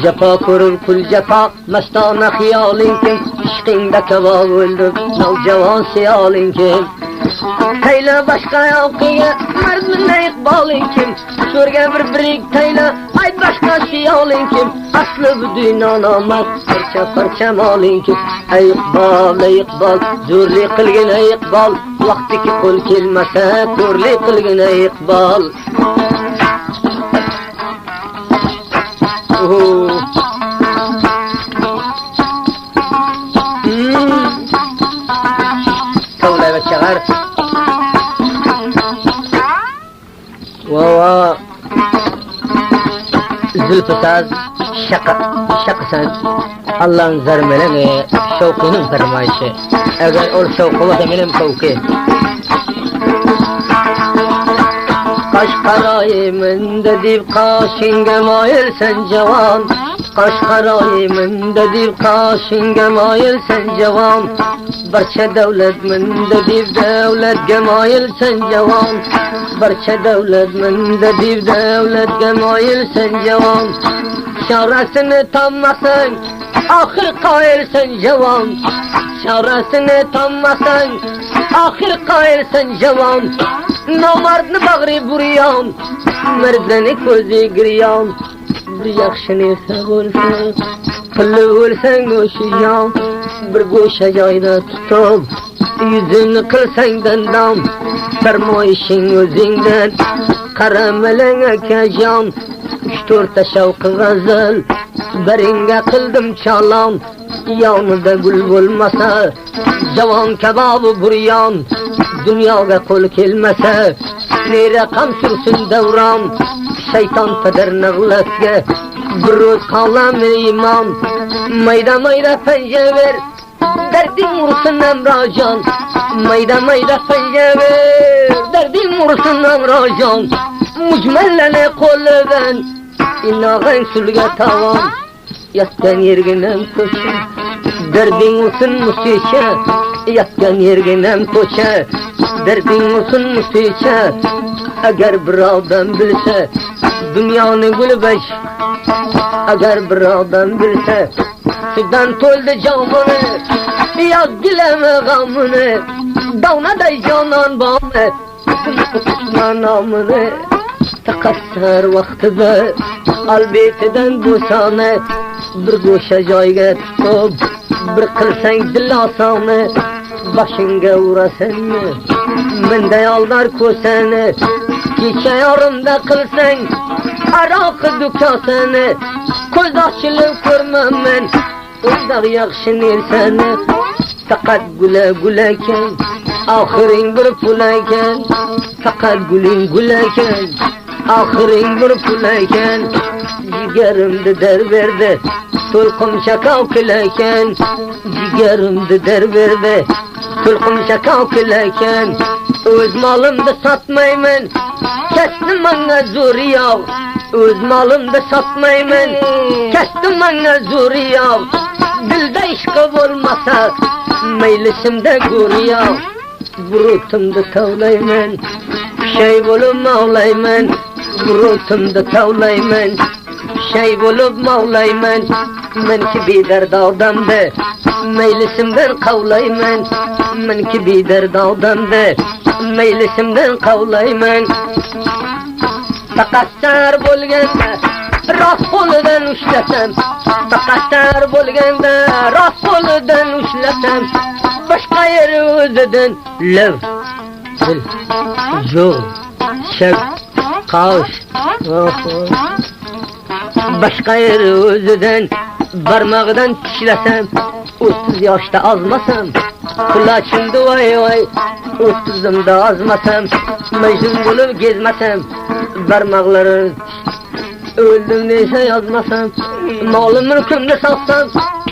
Cefa ko'rib kul cefa mastona xiyoling kim ishqingda kebab o'ldir navjavon siyoling kim tayla boshqa yoqiga mardminda iqboling kim so'rga bir birik tayla ay boshqa siyoling kim asli bu dunyo nomad parcha moling kim ay iqbol zo'rlik qilgin ay iqbol vaqtiki qo'l kelmasa ko'rlik qilgin ay iqbol Tavla ve çağır Vava Zülfü-saz Şakısan Allah'ın zarmelene Şevkinin zarmayışı Eğer ol şevku ve benim şevki Kaşkarayımın dedip kaşinge mail sen cevan Kaşkarayımın dedip kaşinge mail sen cevan Barça devletmin dedip devlet gemail sen cevan Barça devletmin dedip devlet gemail sen cevan Şarasını tammasan ahir kail sen cevan Şarasını tammasan ahir kail sen cevan Namardını bağrı buriyan Merdani kozi giriyan Bir yakşını sevulsan Pıllı olsan goşuyan Bir goşa cayda tutup Yüzünü kılsan dendam Sarmayışın özünden Karamelene kecan Üç dörtte şavkı gazel Beringe kıldım çalam Yanında gül olmasa Cavan kebabı buriyan Dünyaya kol kelmese Nere kam sürsün devran Şeytan peder nağletge Bir roz kalam iman Mayda pence ver Derdin vursun emracan Mayda pence ver Derdin vursun emracan Mucmellene kolu ben İnağın sülge tavan Yatkan yerginem koşa Derdin vursun musişe Yatkan yerginem koşa Derdin olsun musişe Eğer bir adam bilse Dünyanı gülbeş Eğer bir adam bilse Sudan toldu camını Yaz dileme gamını Davna day canan bağımı Kutma namını Takassar vaktida Albetiden dosanı Bir goşa joyga tutup Bir kılsan dilasanı Başınga uğrasanı Mende yaldar ko'sani Kecha yorumda qilsang Aroqi dukasani Ko'z ochilib ko'rmaman O'zaq yaxshi nersani Faqat gul ekan Oxiring bir pul ekan Faqat guling gul ekan Oxiring bir pul ekan Jigarimni dar berdi To'lqin shakov ekan Jigarimni dar berdi To'lqin shakov ekan O'z molimni sotmayman Kasdi menga zo'ri yo'q O'z molimni sotmayman Kasdi menga zo'ri yo'q Dilda ishqi bo'lmasa maylisimda go'ri yo'q Burutimni tavlayman Shay bo'lib mavlayman Burutimni tavlayman Shay bo'lib mavlayman Menki bedard odamda Maylisimdan qavlayman Menki bedard odamda Maylisimdan qavlayman Taqassar bo'lganda Rost qo'lidan ushlasam Taqassar bo'lganda Rost qo'lidan ushlasam Boshqa yer o'zidan Lav Dil Jo'g Shak Qosh Boshqa yer o'zidan Barmog'idan tishlasam 30 yoshda ozmasam Qulachimda voy 30imda ozmasam Majnun bo'lib gezmasam Barmoqlari o'ldim desa yozmasam Molim mulkimni sotsam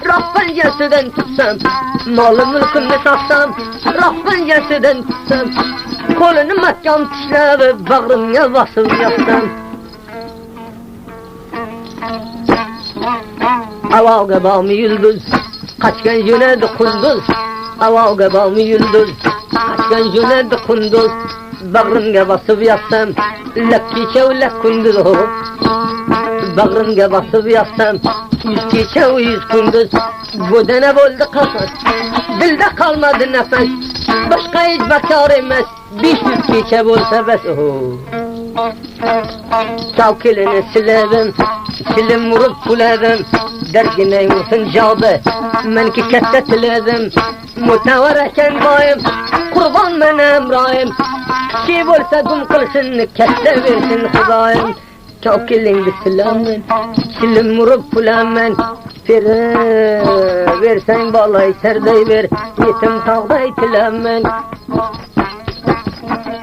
Roq panjasidan tutsam Molim mulkimni sotsam Roq panjasidan tutsam Qo'lini mahkam tishlab bag'rimga bosib yotsam Havoga bormi yulduz Qachgan jo'nadi qunduz Havoga bormi yulduz Qachgan jo'nadi qunduz Bağrımga basıp yatsam, lek gece ve lek gündüz o. Bağrımga basıp yatsam, 100 gece ve 100 gündüz. Bodana oldu kafas, dilde kalmadı nefes. Başka hiç bakar emez, 500 gece olsa bes o. Savkilini siledim, silim vurup puledim. Dergine vursun cadı, men ki kette tiledim. Mutavareken bayım, kurban men emrayım. Şey bolsa gum kılsın, kette versin Hudayım. Savkilini siledim, silim vurup puledim. Versen balay serday ver, yetim tağday tilemen.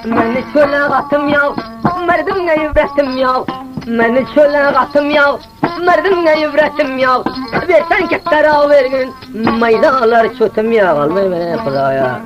Meni şöyle katım yav, merdimle yüvretim yav. Meni şöyle katım yav, merdimle yüvretim yav. Versen kettara vergin, maydalar çötüm yav. Almay beni Hudaya.